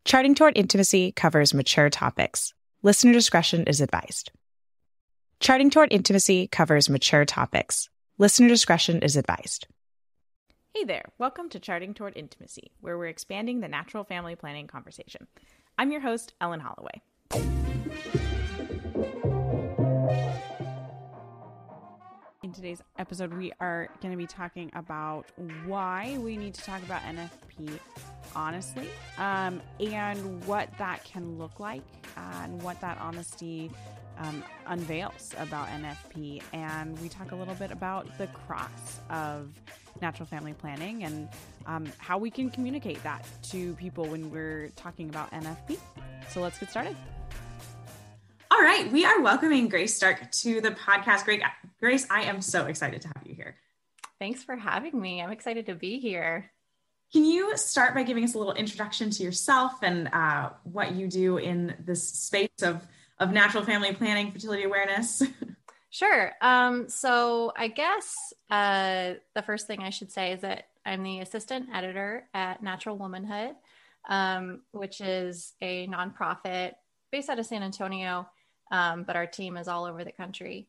Charting Toward Intimacy covers mature topics. Listener discretion is advised. Charting Toward Intimacy covers mature topics. Listener discretion is advised. Hey there, welcome to Charting Toward Intimacy, where we're expanding the natural family planning conversation. I'm your host, Ellen Holloway. In today's episode, we are going to be talking about why we need to talk about NFP honestly, and what that can look like, and what that honesty unveils about NFP. And we talk a little bit about the cross of natural family planning and how we can communicate that to people when we're talking about NFP. So let's get started. All right, we are welcoming Grace Stark to the podcast. Grace, I am so excited to have you here. Thanks for having me. I'm excited to be here. Can you start by giving us a little introduction to yourself and what you do in this space of natural family planning, fertility awareness? Sure. So I guess the first thing I should say is that I'm the assistant editor at Natural Womanhood, which is a nonprofit based out of San Antonio, but our team is all over the country,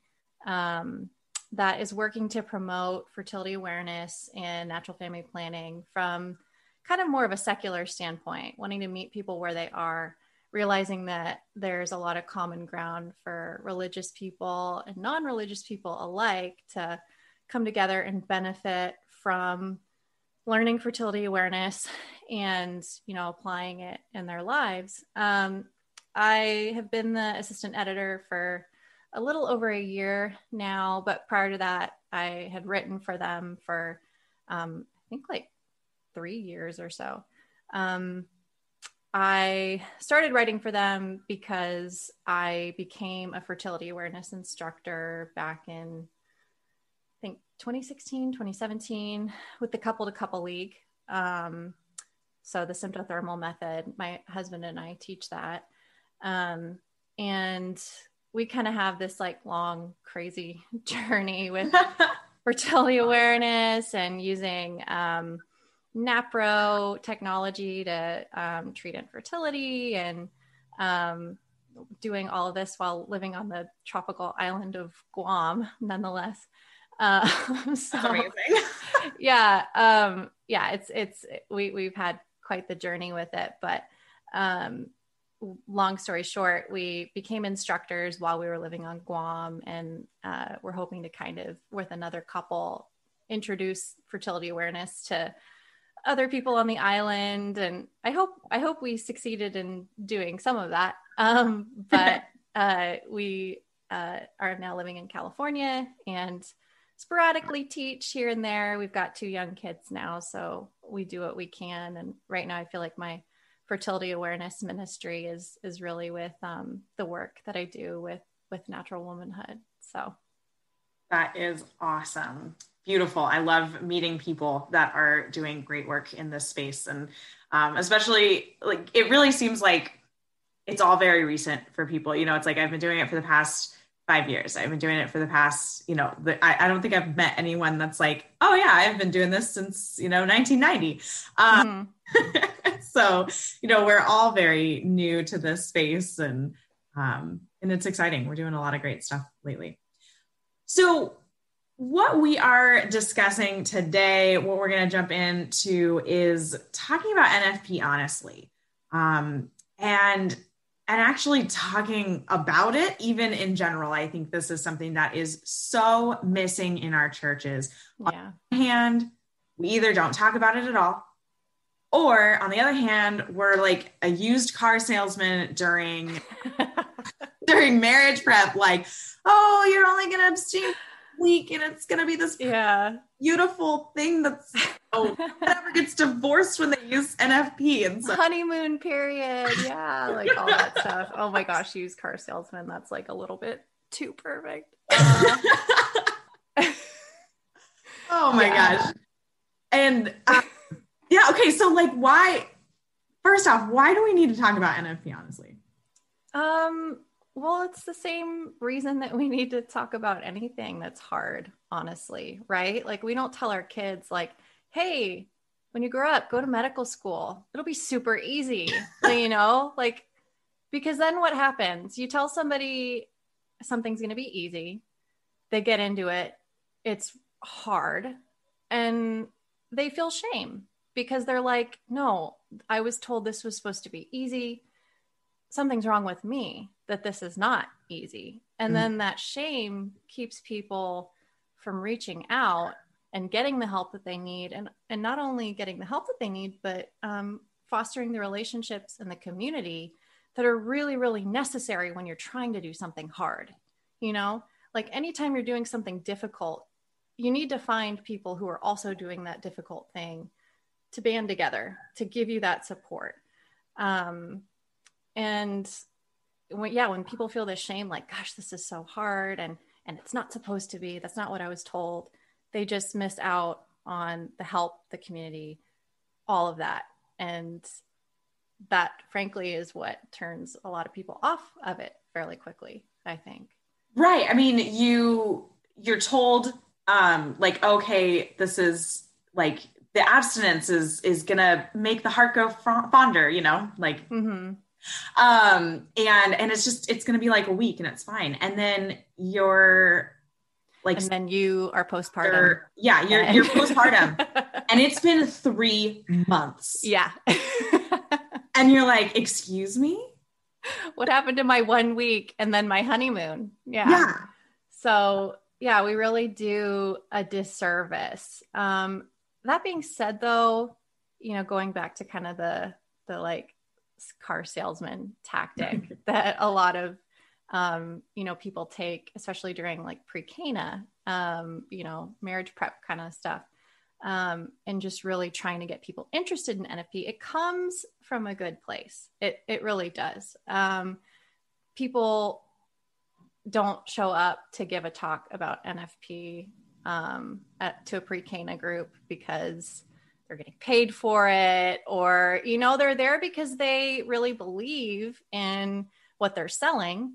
that is working to promote fertility awareness and natural family planning from kind of more of a secular standpoint, wanting to meet people where they are, realizing that there's a lot of common ground for religious people and non-religious people alike to come together and benefit from learning fertility awareness and, applying it in their lives. I have been the assistant editor for a little over a year now, but prior to that, I had written for them for, I think like 3 years or so. I started writing for them because I became a fertility awareness instructor back in, I think 2016, 2017 with the Couple to Couple League. So the symptothermal method, my husband and I teach that. And we kind of have this like long, crazy journey with fertility awareness and using NAPRO technology to treat infertility and doing all of this while living on the tropical island of Guam, nonetheless. So amazing. We've had quite the journey with it, but long story short, we became instructors while we were living on Guam, and we're hoping to kind of, with another couple, introduce fertility awareness to other people on the island. And I hope we succeeded in doing some of that. But we are now living in California and sporadically teach here and there. We've got 2 young kids now, so we do what we can. And right now I feel like my fertility awareness ministry is really with the work that I do with Natural Womanhood. So that is awesome. Beautiful. I love meeting people that are doing great work in this space. And especially like, it really seems like it's all very recent for people. It's like, I've been doing it for the past 5 years. I've been doing it for the past, I don't think I've met anyone that's like, oh yeah, I've been doing this since, 1990. So, we're all very new to this space, and it's exciting. We're doing a lot of great stuff lately. So what we are discussing today, what we're going to jump into, is talking about NFP honestly, and actually talking about it even in general. I think this is something that is so missing in our churches. Yeah. On the one hand, we either don't talk about it at all, or on the other hand, we're like a used car salesman during marriage prep. Like, oh, you're only going to abstain a week and it's going to be this beautiful thing that's never gets divorced when they use NFP. And so honeymoon period. Yeah. Like all that stuff. Oh my gosh. Used car salesman. That's like a little bit too perfect. Oh my gosh. And yeah. Okay. So like first off, why do we need to talk about NFP honestly? Well, it's the same reason that we need to talk about anything that's hard, honestly, right? Like we don't tell our kids like, hey, when you grow up, go to medical school. It'll be super easy, you know, like, because then what happens? You tell somebody something's going to be easy. They get into it. It's hard. And they feel shame because they're like, no, I was told this was supposed to be easy. Something's wrong with me that this is not easy. And then that shame keeps people from reaching out and getting the help that they need. And not only getting the help that they need, but fostering the relationships in the community that are really, really necessary when you're trying to do something hard. You know, like anytime you're doing something difficult, you need to find people who are also doing that difficult thing to band together, to give you that support. And when people feel this shame, like, gosh, this is so hard and it's not supposed to be, that's not what I was told. They just miss out on the help, the community, all of that. And that frankly is what turns a lot of people off of it fairly quickly, I think. Right. I mean, you're told, like, okay, this is like the abstinence is going to make the heart go fonder, you know, like, and it's going to be like a week and it's fine. And then you're like, and then you are postpartum. You're postpartum and it's been 3 months. Yeah. And you're like, excuse me? What happened to my 1 week and then my honeymoon? Yeah. So yeah, we really do a disservice. That being said though, you know, going back to kind of the like car salesman tactic that a lot of, you know, people take, especially during like pre-Cana, you know, marriage prep kind of stuff. And just really trying to get people interested in NFP. It comes from a good place. It really does. People don't show up to give a talk about NFP to a pre-Cana group because they're getting paid for it, or, you know, they're there because they really believe in what they're selling.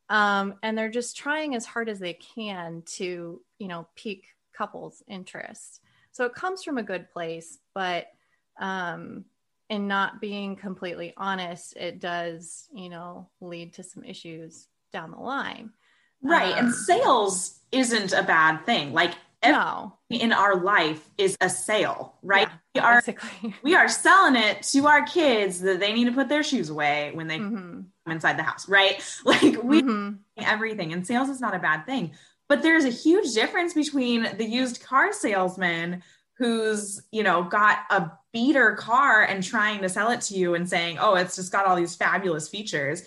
And they're just trying as hard as they can to, you know, pique couples' interest. So it comes from a good place, but in not being completely honest, it does, you know, lead to some issues down the line. Right. And sales isn't a bad thing. Like everything in our life is a sale, right? Yeah, we are selling it to our kids that they need to put their shoes away when they come inside the house, right? Like everything, and sales is not a bad thing. But there's a huge difference between the used car salesman who's, you know, got a beater car and trying to sell it to you and saying, oh, it's just got all these fabulous features.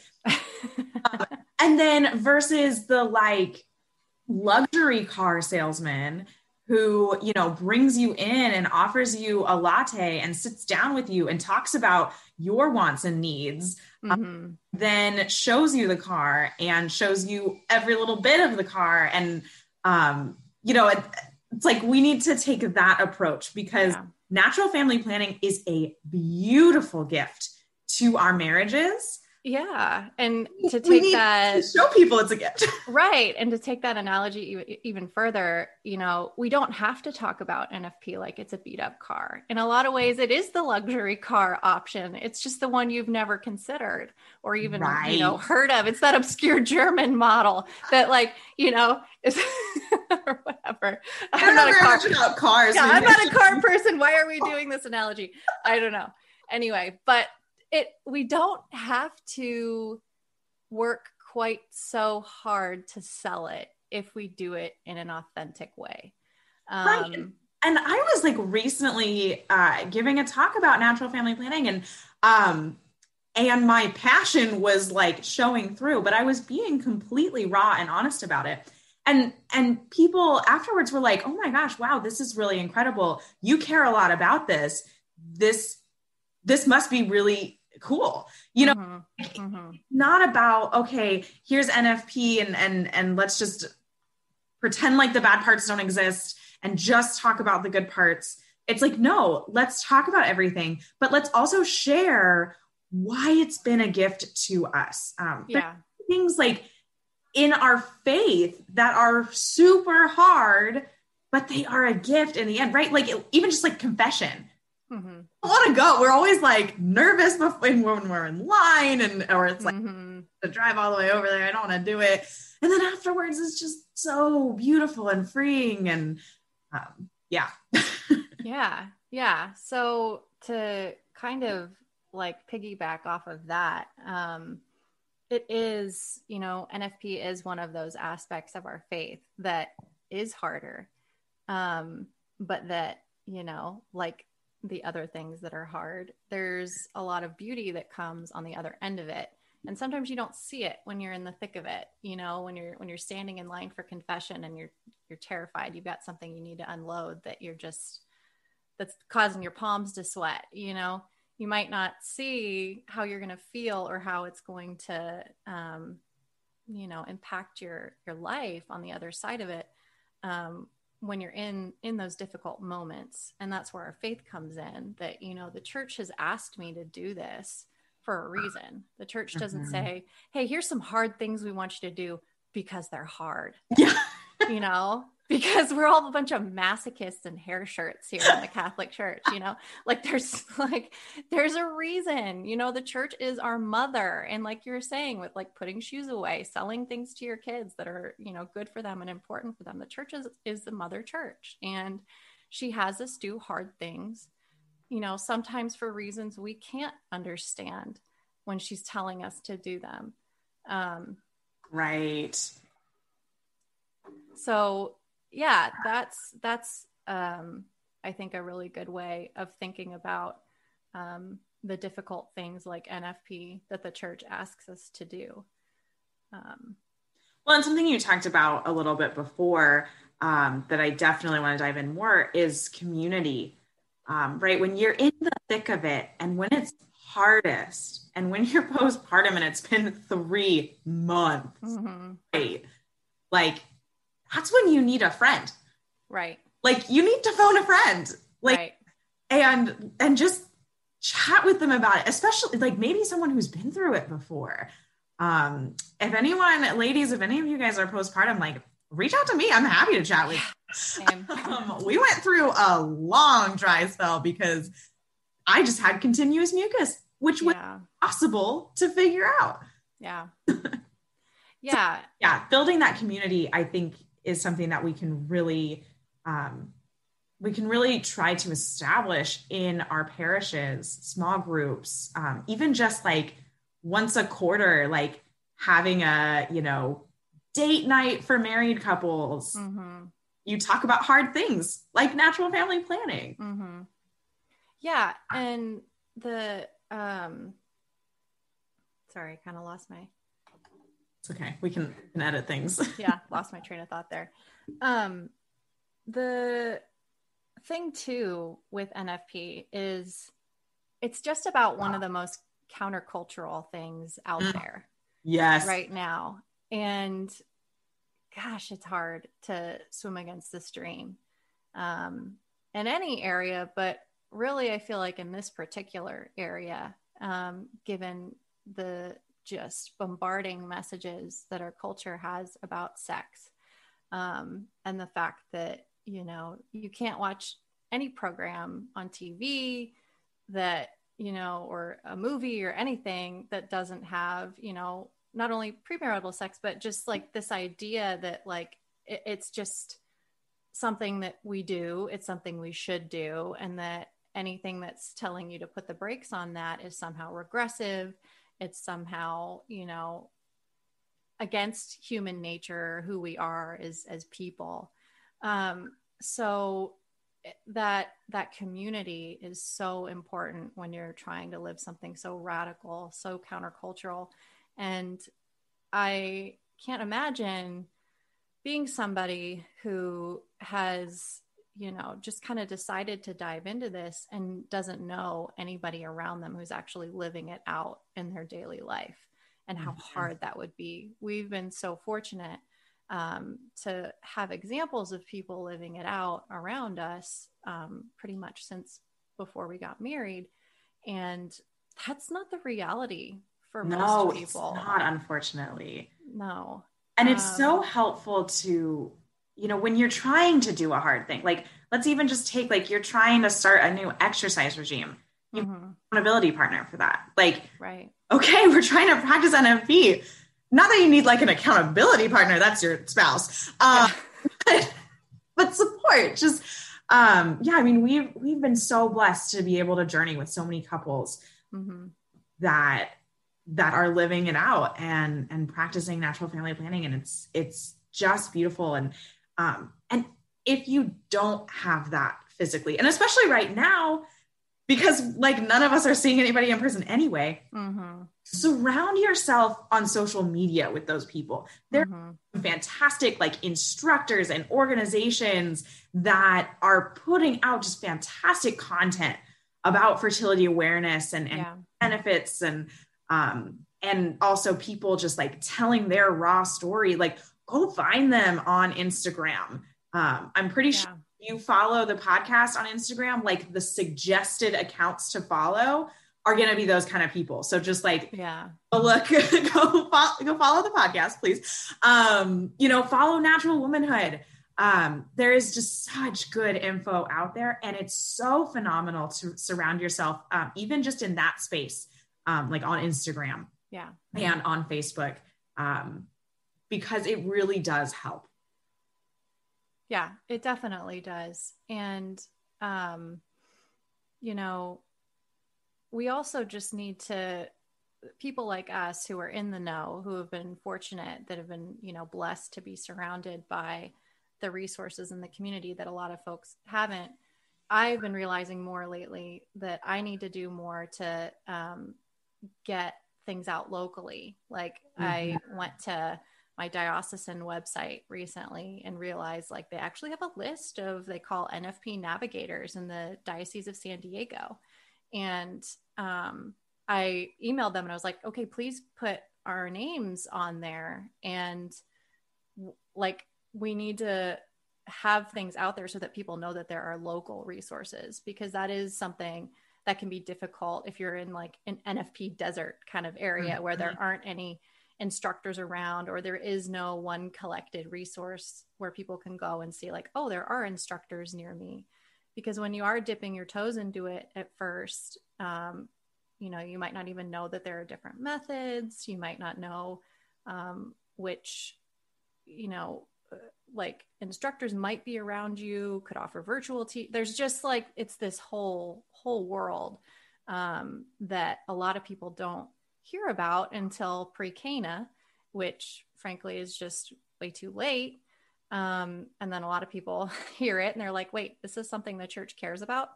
And then versus the like luxury car salesman who, you know, brings you in and offers you a latte and sits down with you and talks about your wants and needs, then shows you the car and shows you every little bit of the car. And, you know, it's like, we need to take that approach because natural family planning is a beautiful gift to our marriages. Yeah. And to take that, to show people it's a gift. Right. And to take that analogy even further, you know, we don't have to talk about NFP like it's a beat up car. In a lot of ways, it is the luxury car option. It's just the one you've never considered or even, you know, heard of. It's that obscure German model that, like, you know, is or whatever. I'm not a car cars. Yeah, I'm not a car person. Why are we doing this analogy? I don't know. Anyway, but we don't have to work quite so hard to sell it if we do it in an authentic way. Right. And I was like recently giving a talk about natural family planning and my passion was like showing through, but I was being completely raw and honest about it. And people afterwards were like, oh my gosh, wow, this is really incredible. You care a lot about this. This must be really cool. You know, not about, okay, here's NFP and let's just pretend like the bad parts don't exist and just talk about the good parts. It's like, no, let's talk about everything, but let's also share why it's been a gift to us. Things like in our faith that are super hard, but they are a gift in the end, right? Like even just like confession. Mm-hmm. I want to go. We're always like nervous when we're in line or it's like to drive all the way over there. I don't want to do it. And then afterwards, it's just so beautiful and freeing. And yeah. Yeah. So to kind of like piggyback off of that, it is, NFP is one of those aspects of our faith that is harder. But that, like the other things that are hard, there's a lot of beauty that comes on the other end of it. And sometimes you don't see it when you're in the thick of it, when you're standing in line for confession and you're terrified, you've got something you need to unload that's causing your palms to sweat, you might not see how you're going to feel or how it's going to, impact your life on the other side of it. When you're in those difficult moments. And that's where our faith comes in, that, the church has asked me to do this for a reason. The church doesn't say, hey, here's some hard things we want you to do because they're hard. Yeah. Because we're all a bunch of masochists and hair shirts here in the Catholic Church, like there's a reason, the church is our mother. And like you're saying, with like putting shoes away, selling things to your kids that are, good for them and important for them. The church is the mother church, and she has us do hard things, sometimes for reasons we can't understand when she's telling us to do them. Right. So yeah, that's I think a really good way of thinking about the difficult things like NFP that the church asks us to do. Well, and something you talked about a little bit before that I definitely want to dive in more is community, right? When you're in the thick of it and when it's hardest and when you're postpartum and it's been 3 months, right? Like, that's when you need a friend. Right. Like you need to phone a friend, like, right. and just chat with them about it, especially like maybe someone who's been through it before. If anyone, ladies, if any of you guys are postpartum, like reach out to me. I'm happy to chat with you. We went through a long dry spell because I just had continuous mucus, which was possible to figure out. Yeah. Yeah. So, yeah. Building that community, I think, is something that we can really try to establish in our parishes, small groups, even just like once a quarter, like having a, date night for married couples. You talk about hard things like natural family planning. Yeah. And the, sorry, I kind of lost my, it's okay. We can edit things. Yeah. Lost my train of thought there. The thing too with NFP is it's just about one of the most countercultural things out there. Yes. Right now. And gosh, it's hard to swim against the stream in any area, but really I feel like in this particular area, given the just bombarding messages that our culture has about sex, and the fact that, you can't watch any program on TV that, or a movie or anything that doesn't have, not only premarital sex, but just like this idea that like, it's just something that we do, it's something we should do. And that anything that's telling you to put the brakes on that is somehow regressive. It's somehow, against human nature, who we are as people. So that community is so important when you're trying to live something so radical, so countercultural. And I can't imagine being somebody who has, just kind of decided to dive into this and doesn't know anybody around them who's actually living it out in their daily life, and how hard that would be. We've been so fortunate to have examples of people living it out around us pretty much since before we got married. And that's not the reality for most people. It's not, unfortunately. No. And it's so helpful to, when you're trying to do a hard thing, like let's even just take, like, you're trying to start a new exercise regime. You have an accountability partner for that. Like, right. Okay, we're trying to practice NFP. Not that you need like an accountability partner, that's your spouse. But support, just, I mean, we've been so blessed to be able to journey with so many couples that are living it out and practicing natural family planning. And it's just beautiful. And if you don't have that physically, and especially right now, because like none of us are seeing anybody in person anyway, surround yourself on social media with those people. There are fantastic like instructors and organizations that are putting out just fantastic content about fertility awareness and benefits, and also people just like telling their raw story. Like, go find them on Instagram. I'm pretty sure you follow the podcast on Instagram, like the suggested accounts to follow are going to be those kind of people. So just like, go look, go follow the podcast, please. Follow Natural Womanhood. There is just such good info out there, and it's so phenomenal to surround yourself, even just in that space, like on Instagram and on Facebook, because it really does help. Yeah, it definitely does. And, we also just need to, people like us who are in the know, who have been fortunate, that have been, blessed to be surrounded by the resources in the community that a lot of folks haven't. I've been realizing more lately that I need to do more to get things out locally. Like I went to my diocesan website recently and realized like they actually have a list of, they call NFP navigators in the Diocese of San Diego. And I emailed them and I was like, okay, please put our names on there. And like, we need to have things out there so that people know that there are local resources, because that is something that can be difficult if you're in like an NFP desert kind of area where there aren't any instructors around, or there is no one collected resource where people can go and see like, oh, there are instructors near me. Because when you are dipping your toes into it at first, you might not even know that there are different methods. You might not know which, like instructors might be around you, could offer virtual there's just like, it's this whole world that a lot of people don't hear about until pre-Cana, which frankly is just way too late. And then a lot of people hear it and they're like, wait, this is something the church cares about?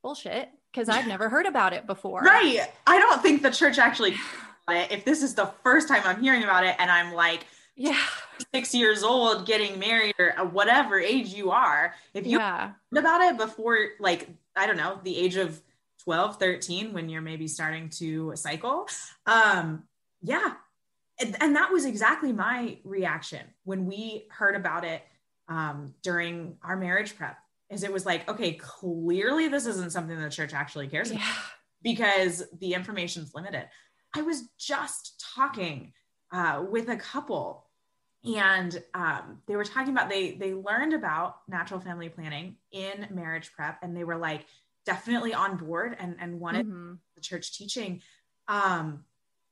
Bullshit, because I've never heard about it before. Right. I don't think the church actually cares about it. If this is the first time I'm hearing about it and I'm like 6 years old getting married, or whatever age you are, if you heard about it before, like, I don't know, the age of 12, 13, when you're maybe starting to cycle. And that was exactly my reaction when we heard about it during our marriage prep, is it was like, okay, clearly this isn't something the church actually cares about, because the information's limited. I was just talking with a couple, and they were talking about, they learned about natural family planning in marriage prep, and they were like, definitely on board and wanted the church teaching.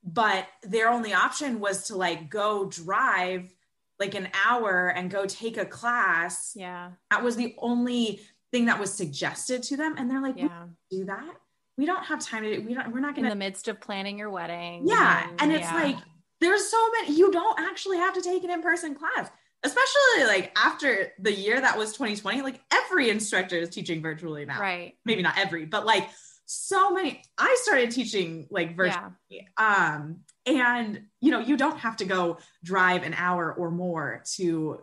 But their only option was to like go drive like an hour and go take a class. Yeah. That was the only thing that was suggested to them. And they're like, we can't do that. We don't have time to, we're not going to. In the midst of planning your wedding. Yeah. And it's like, there's so many, you don't actually have to take an in-person class. Especially like after the year that was 2020, like every instructor is teaching virtually now. Right. Maybe not every, but like so many. I started teaching like virtually. And you don't have to go drive an hour or more to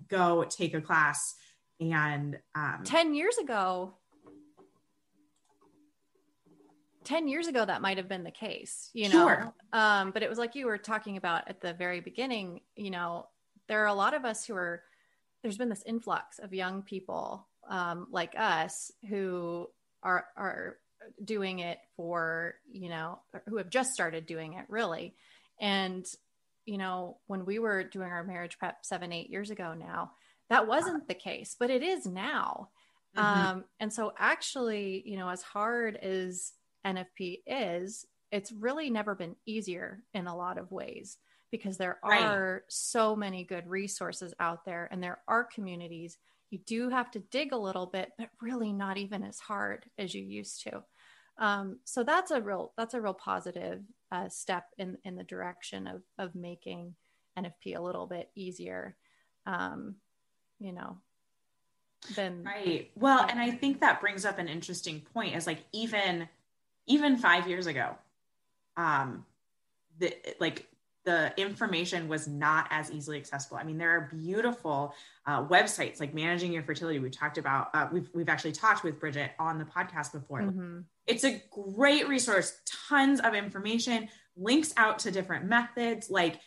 go take a class. And 10 years ago, that might have been the case, Sure. But it was like you were talking about at the very beginning, there are a lot of us there's been this influx of young people like us who are doing it for, who have just started doing it really. And, when we were doing our marriage prep 7-8 years ago now, that wasn't the case, but it is now. Mhm. And so actually, you know, as hard as NFP is, it's really never been easier in a lot of ways, because there Right. are so many good resources out there and there are communities. You do have to dig a little bit, but really not even as hard as you used to. So that's a real positive step in the direction of making NFP a little bit easier, you know, than Right. Well, yeah. and I think that brings up an interesting point is like, even 5 years ago, um, the information was not as easily accessible. I mean, there are beautiful websites like Managing Your Fertility. We talked about, we've actually talked with Bridget on the podcast before. Mm-hmm. It's a great resource, tons of information, links out to different methods. Like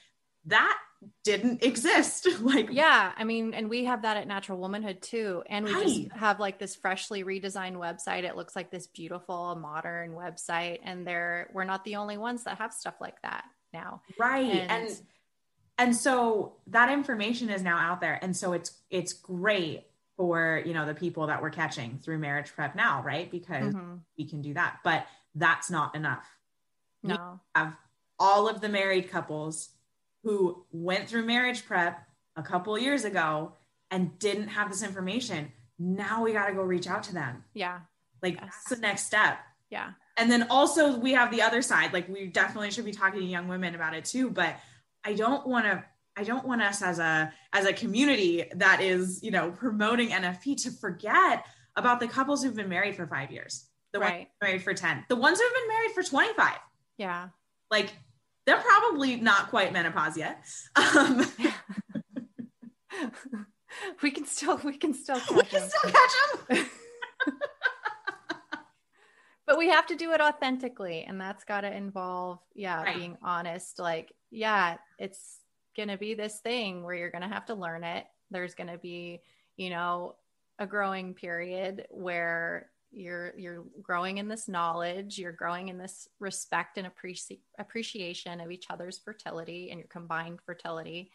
that didn't exist. Like, Yeah, I mean, and we have that at Natural Womanhood too. And we just right. have like this freshly redesigned website. It looks like this beautiful modern website. And we're not the only ones that have stuff like that now. Right. And And so that information is now out there. And so it's great for, you know, the people that we're catching through Marriage Prep Now, right? Because mm-hmm. we can do that. But that's not enough. We No. have all of the married couples who went through Marriage Prep a couple years ago and didn't have this information. Now we got to go reach out to them. Yeah. Like Yes. that's the next step. Yeah. And then also we have the other side. Like we definitely should be talking to young women about it too. But I don't want us as a community that is, you know, promoting NFP to forget about the couples who've been married for 5 years, the ones who've been married for 10, the ones who've been married for 25. Yeah. Like they're probably not quite menopause yet. We can still catch them. But we have to do it authentically, and that's got to involve, Right. being honest. Like, it's going to be this thing where you're going to have to learn it. There's going to be, you know, a growing period where you're growing in this knowledge, you're growing in this respect and appreciation of each other's fertility and your combined fertility.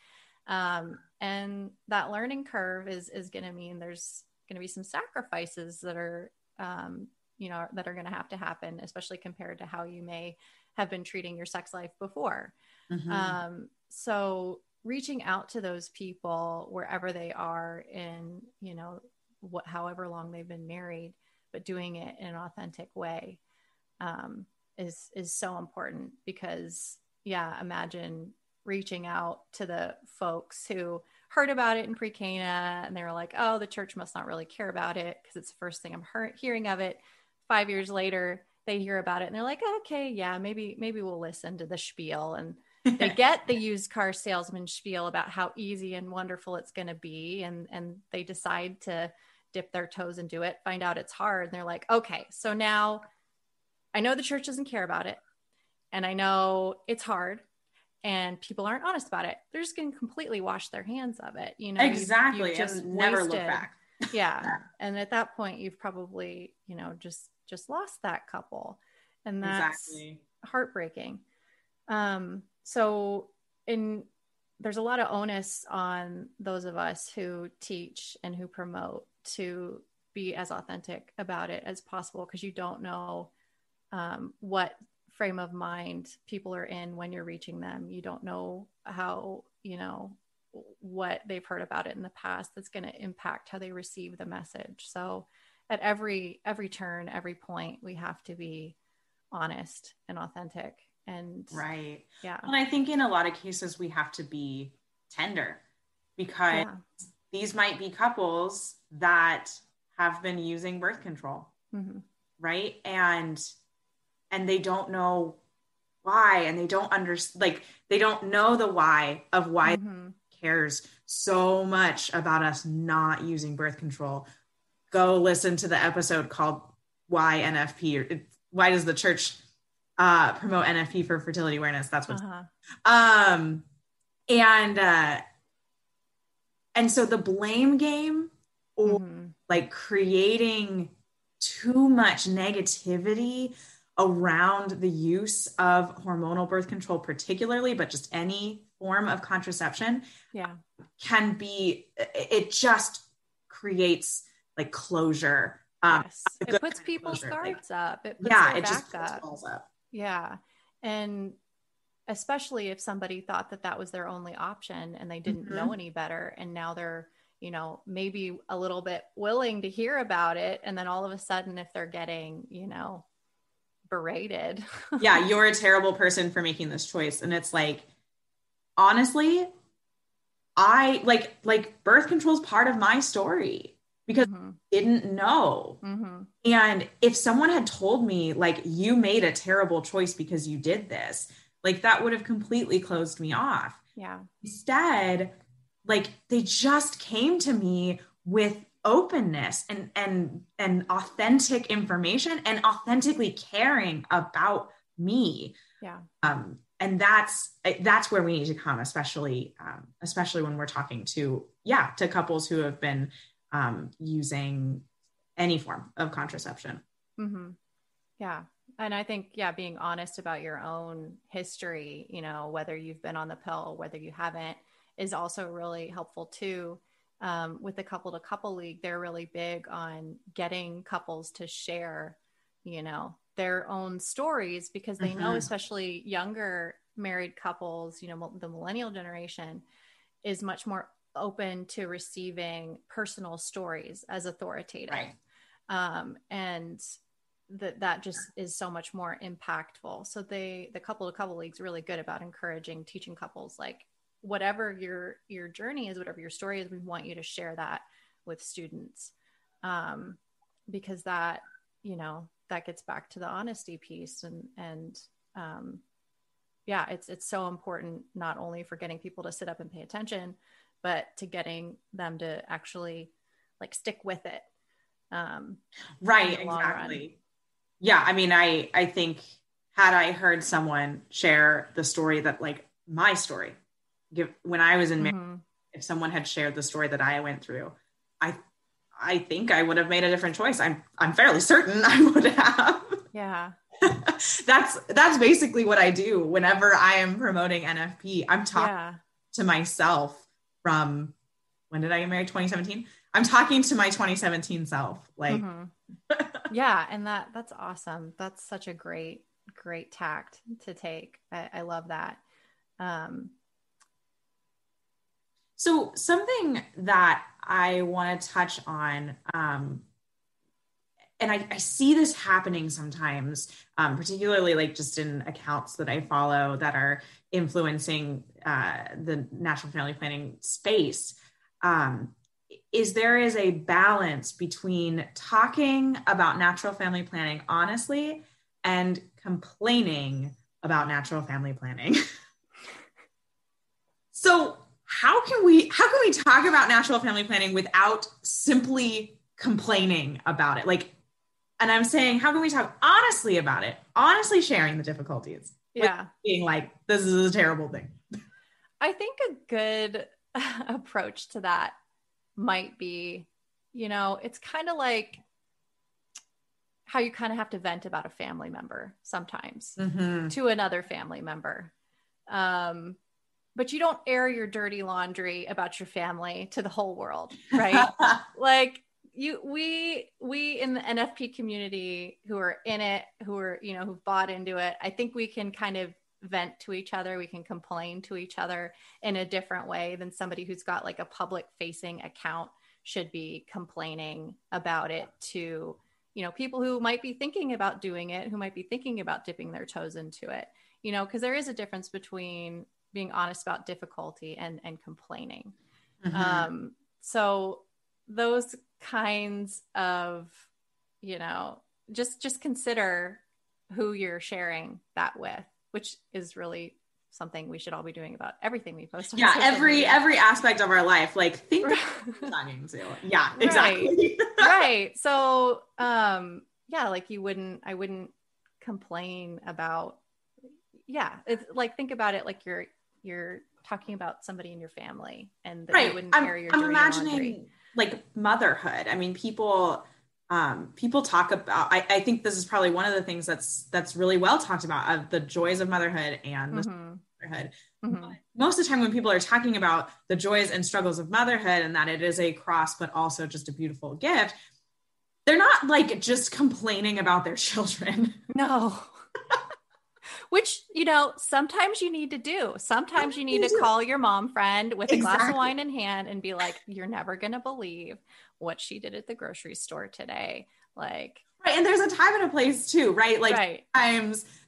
And that learning curve is going to mean there's going to be some sacrifices that are, that are going to have to happen, especially compared to how you may have been treating your sex life before. Mm-hmm. So reaching out to those people wherever they are in, you know, however long they've been married, but doing it in an authentic way, is so important, because imagine reaching out to the folks who heard about it in pre-Cana and they were like, oh, the church must not really care about it because it's the first thing I'm hearing of it. 5 years later, they hear about it and they're like, okay, maybe we'll listen to the spiel. And they get the used car salesman spiel about how easy and wonderful it's going to be. And they decide to dip their toes and do it, find out it's hard. And they're like, okay, so now I know the church doesn't care about it. And I know it's hard and people aren't honest about it. They're just going to completely wash their hands of it. You know, exactly. You've just never look back. Yeah. And at that point, you've probably, you know, just lost that couple. And that's heartbreaking. So there's a lot of onus on those of us who teach and who promote to be as authentic about it as possible, because you don't know what frame of mind people are in when you're reaching them. You don't know how, you know, what they've heard about it in the past that's going to impact how they receive the message. So at every turn, every point, we have to be honest and authentic. And right. Yeah. And I think in a lot of cases we have to be tender, because these might be couples that have been using birth control. Mm-hmm. Right. And they don't know why, and they don't understand, like they don't know the why of why cares so much about us not using birth control. Go listen to the episode called Why NFP, or why does the church promote NFP for fertility awareness? That's what. And so the blame game, or like creating too much negativity around the use of hormonal birth control, particularly, but just any form of contraception, can be, it just creates like closure. Yes. It puts people's guards up. It puts their back up. Yeah. And especially if somebody thought that that was their only option and they didn't know any better. And now they're, you know, maybe a little bit willing to hear about it. And then all of a sudden, if they're getting, you know, berated. Yeah, you're a terrible person for making this choice. And it's like, honestly, I like birth control is part of my story because I didn't know. And if someone had told me like, you made a terrible choice because you did this, like that would have completely closed me off. Yeah. Instead, like they just came to me with openness and authentic information and authentically caring about me. Yeah. And that's where we need to come, especially when we're talking to couples who have been using any form of contraception. Yeah. And I think, being honest about your own history, you know, whether you've been on the pill, whether you haven't, is also really helpful too. With the couple to couple league, they're really big on getting couples to share, you know, their own stories because they know, especially younger married couples, you know, the millennial generation is much more open to receiving personal stories as authoritative. Right. And that just is so much more impactful. So the couple to couple league is really good about teaching couples, like, whatever your journey is, whatever your story is, we want you to share that with students. Because that, you know, that gets back to the honesty piece and it's so important, not only for getting people to sit up and pay attention, but to getting them to actually like stick with it. Right. Exactly. Yeah. I mean, I think had I heard someone share the story that like my story, when I was in marriage, if someone had shared the story that I went through, I think I would have made a different choice. I'm fairly certain I would have. Yeah. That's basically what I do whenever I am promoting NFP. I'm talking to myself from, when did I get married? 2017. I'm talking to my 2017 self. Like, yeah. And that's awesome. That's such a great tact to take. I love that. So something that I want to touch on, and I see this happening sometimes, particularly like just in accounts that I follow that are influencing the natural family planning space, is there is a balance between talking about natural family planning honestly and complaining about natural family planning. So how can we talk about natural family planning without simply complaining about it? Like, and I'm saying, how can we talk honestly about it? Honestly sharing the difficulties. Yeah. Being like, this is a terrible thing. I think a good approach to that might be, you know, it's kind of like how you kind of have to vent about a family member sometimes to another family member. But you don't air your dirty laundry about your family to the whole world, right? Like we in the NFP community who are in it, who are, you know, who've bought into it, I think we can kind of vent to each other. We can complain to each other in a different way than somebody who's got like a public facing account should be complaining about it to, you know, people who might be thinking about doing it, who might be thinking about dipping their toes into it, you know, because there is a difference between being honest about difficulty and complaining. So those kinds of, you know, just consider who you're sharing that with, which is really something we should all be doing about everything we post on social every media. every aspect of our life, like think about talking to. Yeah, exactly. Right. So like I wouldn't complain about, it's like, think about it like you're talking about somebody in your family and that you wouldn't air your dirty I'm imagining laundry. like motherhood. I mean, people people talk about, I think this is probably one of the things that's really well talked about, of the joys of motherhood and the motherhood. But most of the time when people are talking about the joys and struggles of motherhood and that it is a cross, but also just a beautiful gift, they're not like just complaining about their children. No. Which, sometimes you need to do. Sometimes you need to call your mom friend with a glass of wine in hand and be like, you're never going to believe what she did at the grocery store today. Like, right. And there's a time and a place too, right? Like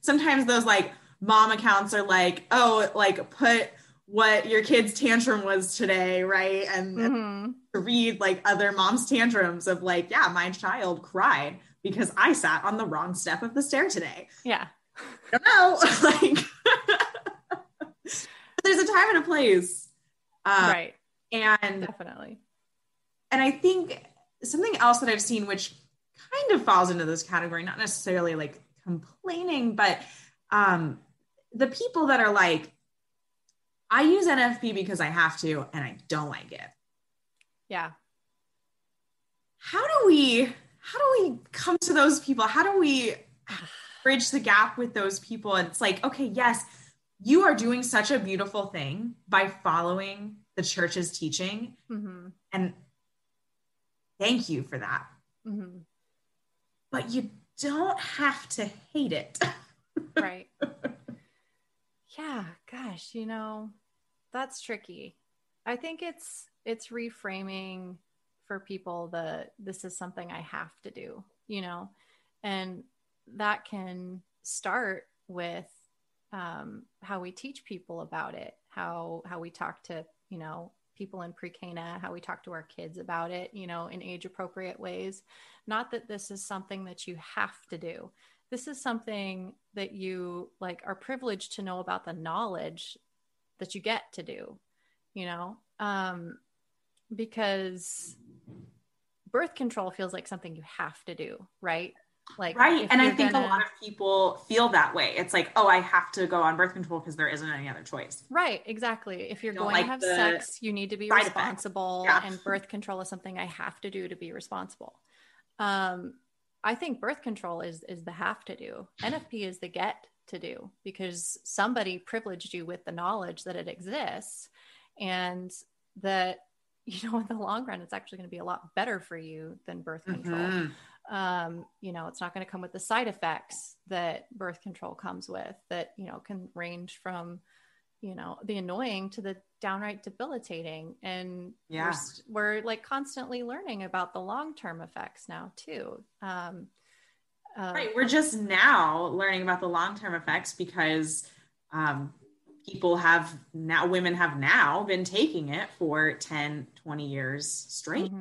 sometimes those like mom accounts are like, oh, like put what your kid's tantrum was today, right? And to read like other moms' tantrums of like, yeah, my child cried because I sat on the wrong step of the stair today. Yeah. I don't know. Like, there's a time and a place. Right. And definitely. And I think something else that I've seen, which kind of falls into this category, not necessarily like complaining, but the people that are like, I use NFP because I have to, and I don't like it. Yeah. How do we come to those people? How do we bridge the gap with those people? And it's like, okay, yes, you are doing such a beautiful thing by following the church's teaching. And thank you for that. But you don't have to hate it. Right. Yeah, gosh, that's tricky. I think it's reframing for people that this is something I have to do, and that can start with how we teach people about it, how we talk to, people in pre-K, how we talk to our kids about it, in age appropriate ways. Not that this is something that you have to do. This is something that you like are privileged to know about, the knowledge that you get to do, because birth control feels like something you have to do, right? Like, right. And I think a lot of people feel that way. It's like, oh, I have to go on birth control because there isn't any other choice. Right. Exactly. If you're going to have sex, you need to be responsible. Yeah. And birth control is something I have to do to be responsible. I think birth control is the have to do. NFP is the get to do, because somebody privileged you with the knowledge that it exists, and that, in the long run, it's actually going to be a lot better for you than birth control. It's not going to come with the side effects that birth control comes with, that, can range from, the annoying to the downright debilitating. And we're like constantly learning about the long-term effects now too. Right. We're just now learning about the long-term effects because women have now been taking it for 10, 20 years straight.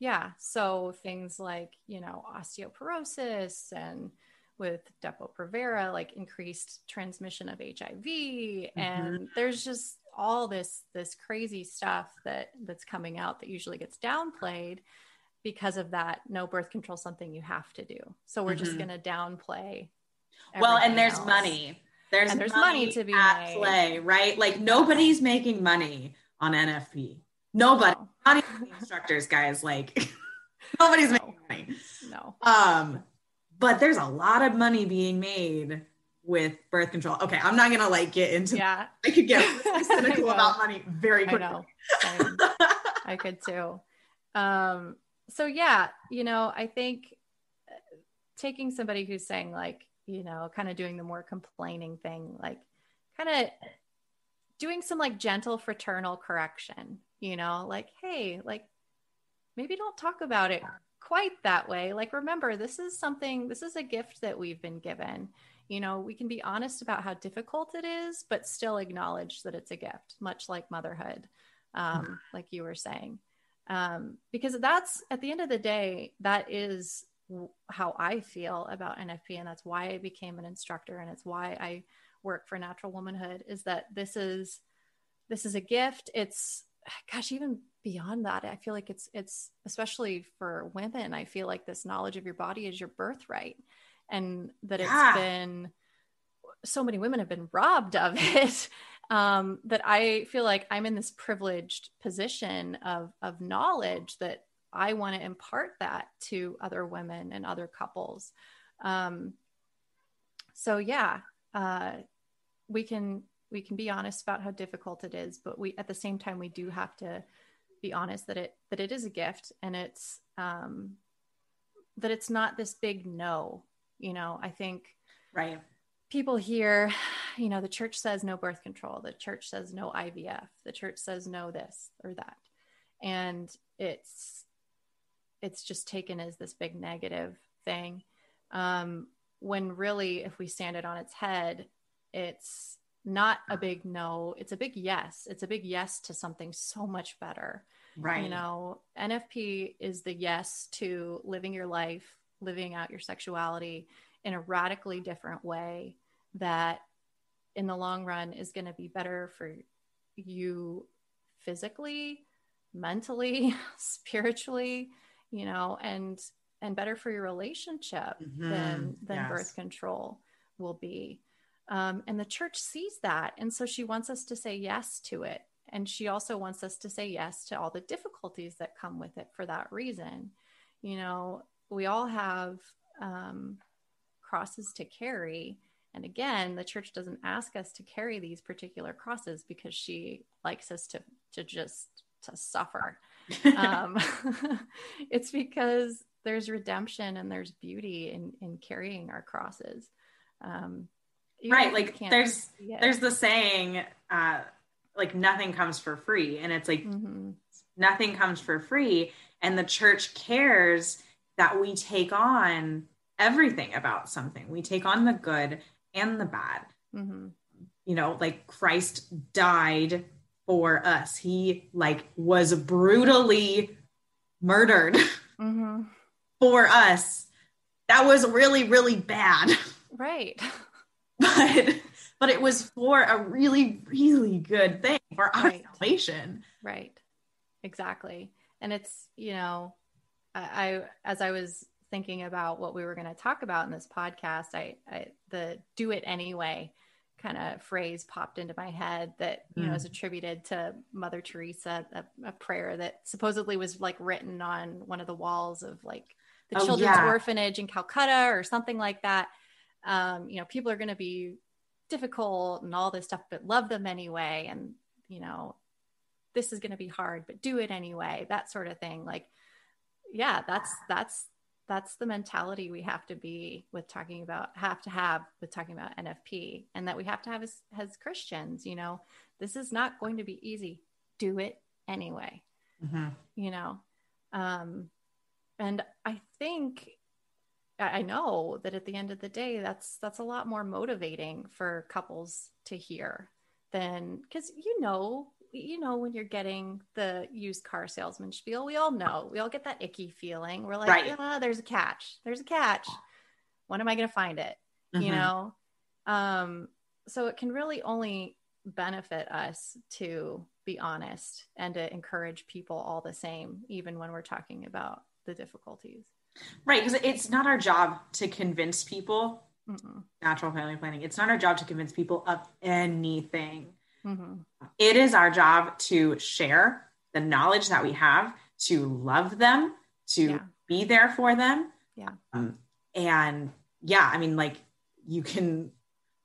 Yeah. So things like, osteoporosis, and with Depo-Provera, like increased transmission of HIV. And there's just all this crazy stuff that's coming out that usually gets downplayed because of that. No, birth control is something you have to do. So we're just going to downplay. Well, and there's else. Money. There's money to be at made. Play, right? Like nobody's making money on NFP. Nobody. No. Not even the instructors, guys. Like nobody's making money. No. But there's a lot of money being made with birth control. Okay, I'm not gonna like get into. Yeah. I could get really cynical about money very quickly. I know. I could too. So yeah, I think taking somebody who's saying like, kind of doing the more complaining thing, like kind of doing some like gentle fraternal correction, like, hey, like maybe don't talk about it quite that way. Like, remember, this is a gift that we've been given. We can be honest about how difficult it is, but still acknowledge that it's a gift, much like motherhood, like you were saying. Because that's, at the end of the day, that is how I feel about NFP. And that's why I became an instructor. And it's why I work for Natural Womanhood, is that this is a gift. It's, gosh, even beyond that, I feel like it's especially for women, I feel like this knowledge of your body is your birthright, and that it's been, so many women have been robbed of it. That I feel like I'm in this privileged position of knowledge that I want to impart that to other women and other couples. So yeah, we can be honest about how difficult it is, but we, at the same time, we do have to be honest that it is a gift, and it's, that it's not this big no. I think Right. people hear, the church says no birth control. The church says no IVF. The church says no this or that. And it's just taken as this big negative thing. When really, if we stand it on its head, it's not a big no, it's a big yes. It's a big yes to something so much better. Right. NFP is the yes to living your life, living out your sexuality in a radically different way that in the long run is going to be better for you physically, mentally, spiritually, and better for your relationship than Yes. birth control will be. And the church sees that. And so she wants us to say yes to it. And she also wants us to say yes to all the difficulties that come with it for that reason. We all have crosses to carry. And again, the church doesn't ask us to carry these particular crosses because she likes us to suffer. It's because there's redemption and there's beauty in carrying our crosses. Right. Like there's the saying, like nothing comes for free. And it's like, nothing comes for free. And the church cares that we take on everything about something. We take on the good and the bad. Like Christ died for us. He was brutally murdered for us. That was really, really bad. Right. But it was for a really, really good thing, for our salvation. Right. Exactly. And it's, I as I was thinking about what we were going to talk about in this podcast, the do it anyway kind of phrase popped into my head that, is attributed to Mother Teresa, a prayer that supposedly was written on one of the walls of the children's orphanage in Calcutta or something like that. People are going to be difficult and all this stuff, but love them anyway. And, this is going to be hard, but do it anyway. That sort of thing. That's the mentality we have to have with talking about NFP, and that we have to have as Christians. This is not going to be easy. Do it anyway. And I think, I know that at the end of the day, that's a lot more motivating for couples to hear than, because when you're getting the used car salesman spiel, we all get that icky feeling. We're like, right. There's a catch. When am I going to find it? So it can really only benefit us to be honest and to encourage people all the same, even when we're talking about the difficulties. Right. Because it's not our job to convince people, natural family planning. It's not our job to convince people of anything. It is our job to share the knowledge that we have, to love them, to be there for them. You can,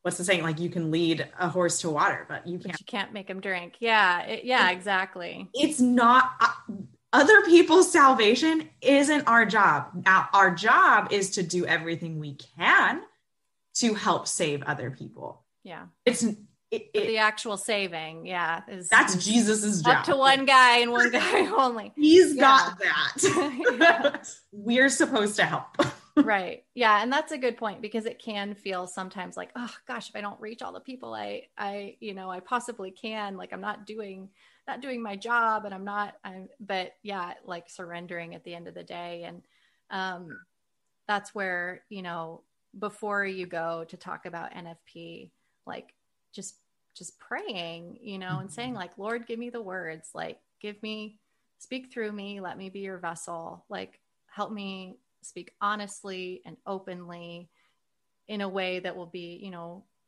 what's the saying? You can lead a horse to water, but you can't make him drink. Exactly. It's not, other people's salvation isn't our job. Now, our job is to do everything we can to help save other people. Yeah. The actual saving, that's Jesus's job. Up to one guy and one guy only. He's got that. We're supposed to help. Right. Yeah. And that's a good point, because it can feel sometimes like, oh gosh, if I don't reach all the people I possibly can, I'm not doing my job, and surrendering at the end of the day. And that's where, before you go to talk about NFP, just praying, and saying Lord, give me the words, speak through me, let me be your vessel, help me speak honestly and openly in a way that will be,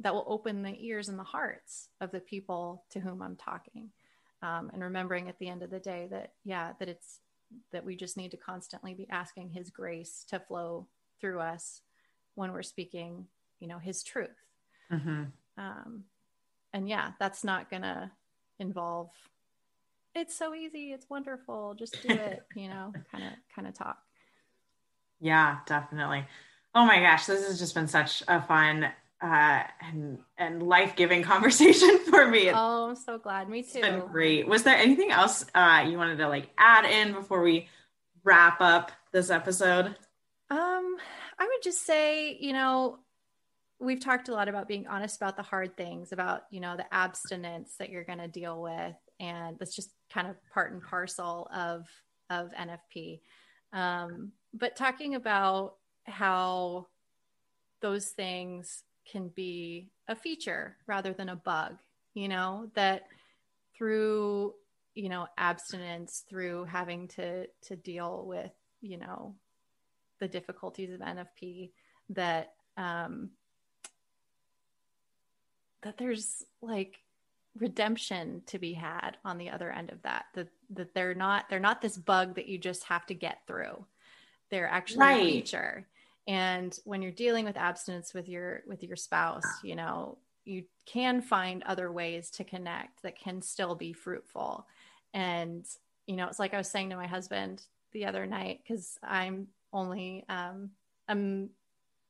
that will open the ears and the hearts of the people to whom I'm talking. And remembering at the end of the day that that we just need to constantly be asking his grace to flow through us when we're speaking, his truth. Mm-hmm. And yeah, that's not going to involve, it's so easy, it's wonderful, just do it, kind of talk. Yeah, definitely. Oh my gosh, this has just been such a fun and life-giving conversation for me. Oh, I'm so glad. Me too. It's been great. Was there anything else you wanted to add in before we wrap up this episode? I would just say, we've talked a lot about being honest about the hard things, about, the abstinence that you're going to deal with. And that's just kind of part and parcel of NFP. But talking about how those things can be a feature rather than a bug, that through, abstinence, through having to deal with, the difficulties of NFP, that there's redemption to be had on the other end of that, that they're not this bug that you just have to get through. They're actually a feature. And when you're dealing with abstinence with your spouse, you can find other ways to connect that can still be fruitful. And, it's like I was saying to my husband the other night, because I'm only, I'm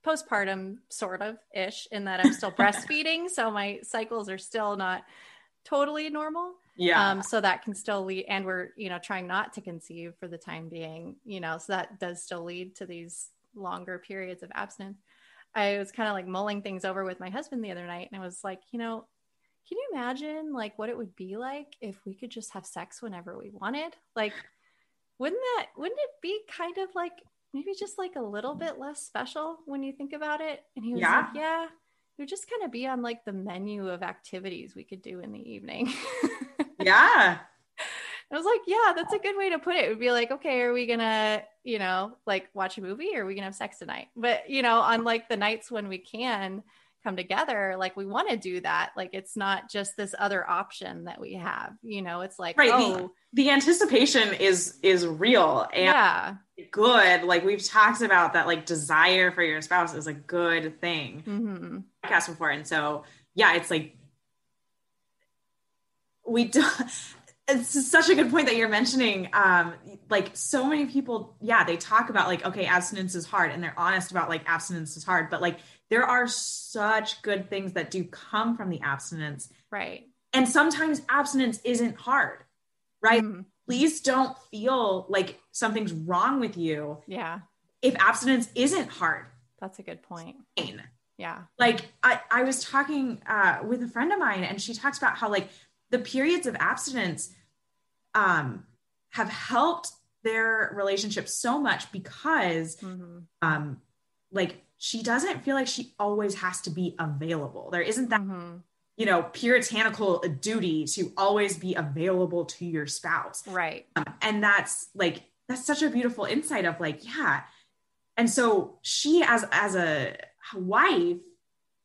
postpartum sort of ish, in that I'm still breastfeeding. So my cycles are still not totally normal. Yeah. So that can still lead, and we're, trying not to conceive for the time being, so that does still lead to these longer periods of abstinence. I was kind of mulling things over with my husband the other night, and I was like, can you imagine what it would be like if we could just have sex whenever we wanted? Wouldn't it be kind of maybe just a little bit less special when you think about it? And he was like, yeah, it would just kind of be on the menu of activities we could do in the evening. Yeah. I was like, yeah, that's a good way to put it. It would be okay, are we gonna, watch a movie, or are we gonna have sex tonight? But, on the nights when we can come together, we want to do that. It's not just this other option that we have, it's right. Oh, the anticipation is real and good. We've talked about that, desire for your spouse is a good thing. Mm-hmm. Podcast before. And so, yeah, it's we do. It's such a good point that you're mentioning. So many people, they talk about okay, abstinence is hard, and they're honest about abstinence is hard, but there are such good things that do come from the abstinence. Right. And sometimes abstinence isn't hard, right? Mm-hmm. Please don't feel like something's wrong with you. Yeah. If abstinence isn't hard. That's a good point. Yeah. I was talking with a friend of mine, and she talks about how the periods of abstinence have helped their relationship so much because mm-hmm. She doesn't feel like she always has to be available. There isn't that mm-hmm. Puritanical duty to always be available to your spouse. Right. And that's such a beautiful insight of and so she as a wife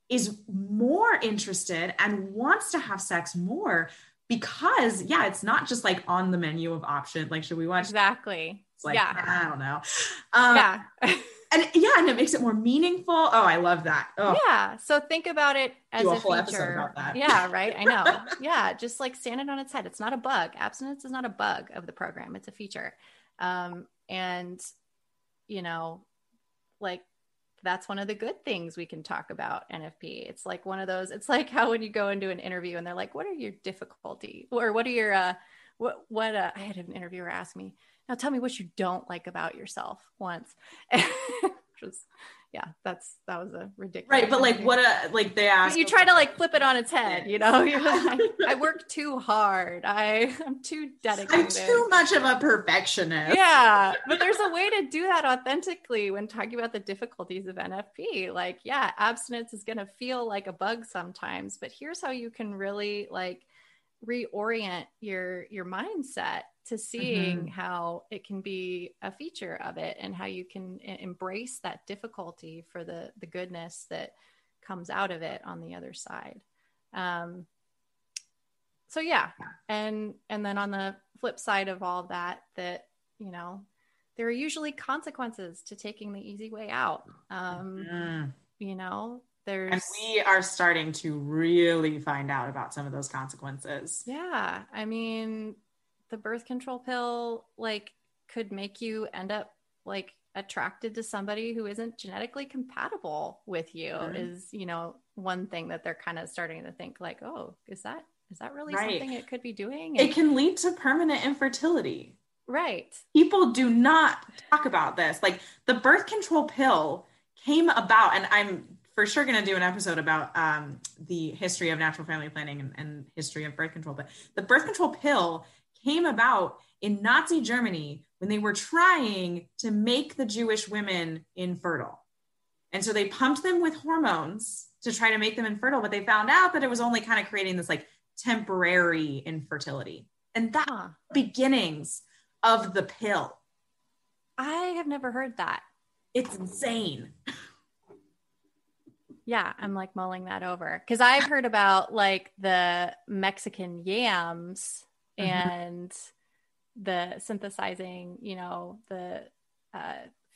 is more interested and wants to have sex more because it's not just on the menu of options. Should we watch? Exactly. It's I don't know. And it makes it more meaningful. Oh, I love that. Oh. Yeah. So think about it as a whole feature. About that. Yeah. Right. I know. Yeah. Just stand it on its head. It's not a bug. Abstinence is not a bug of the program. It's a feature. And that's one of the good things we can talk about NFP. It's one of those, it's how when you go into an interview and they're what are your difficulty, or what are your, I had an interviewer ask me, now tell me what you don't like about yourself once. Which was, that was a ridiculous. Right. But they ask, you try to flip it on its head, you're I work too hard. I'm too dedicated. I'm too much of a perfectionist. Yeah. But there's a way to do that authentically when talking about the difficulties of NFP. Abstinence is going to feel like a bug sometimes, but here's how you can really reorient your mindset to seeing mm-hmm. how it can be a feature of it, and how you can embrace that difficulty for the goodness that comes out of it on the other side. So yeah. And then on the flip side of all that you know, there are usually consequences to taking the easy way out. You know, and we are starting to really find out about some of those consequences. Yeah. I mean, the birth control pill, like, could make you end up like attracted to somebody who isn't genetically compatible with you, is, you know, one thing that they're kind of starting to think like, oh, is that really something it could be doing? It can lead to permanent infertility. Right. People do not talk about this. Like, the birth control pill came about, and I'm for sure going to do an episode about the history of natural family planning and history of birth control. But the birth control pill came about in Nazi Germany when they were trying to make the Jewish women infertile. And so they pumped them with hormones to try to make them infertile, but they found out that it was only kind of creating this like temporary infertility. And that's the beginnings of the pill. I have never heard that. It's insane. Yeah, I'm like mulling that over because I've heard about like the Mexican yams and the synthesizing, you know, the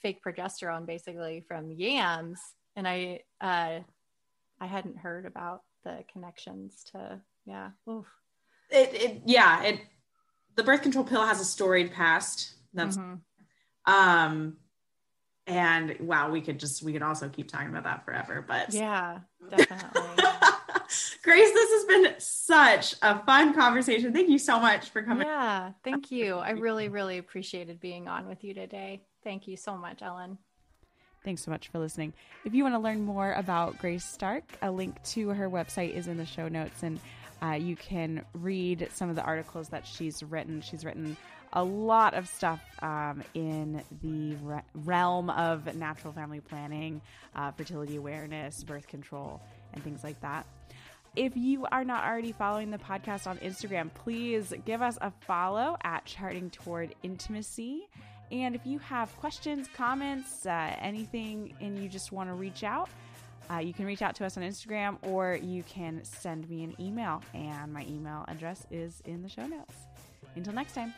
fake progesterone basically from yams. And I hadn't heard about the connections to, Oof. The birth control pill has a storied past. That's and wow, we could also keep talking about that forever, but yeah, definitely. Grace, this has been such a fun conversation. Thank you so much for coming. Yeah, thank you. I really, really appreciated being on with you today. Thank you so much, Ellen. Thanks so much for listening. If you want to learn more about Grace Stark, a link to her website is in the show notes, and you can read some of the articles that she's written. She's written a lot of stuff in the realm of natural family planning, fertility awareness, birth control, and things like that. If you are not already following the podcast on Instagram, please give us a follow at Charting Toward Intimacy. And if you have questions, comments, anything, and you just want to reach out, you can reach out to us on Instagram, or you can send me an email, and my email address is in the show notes. Until next time.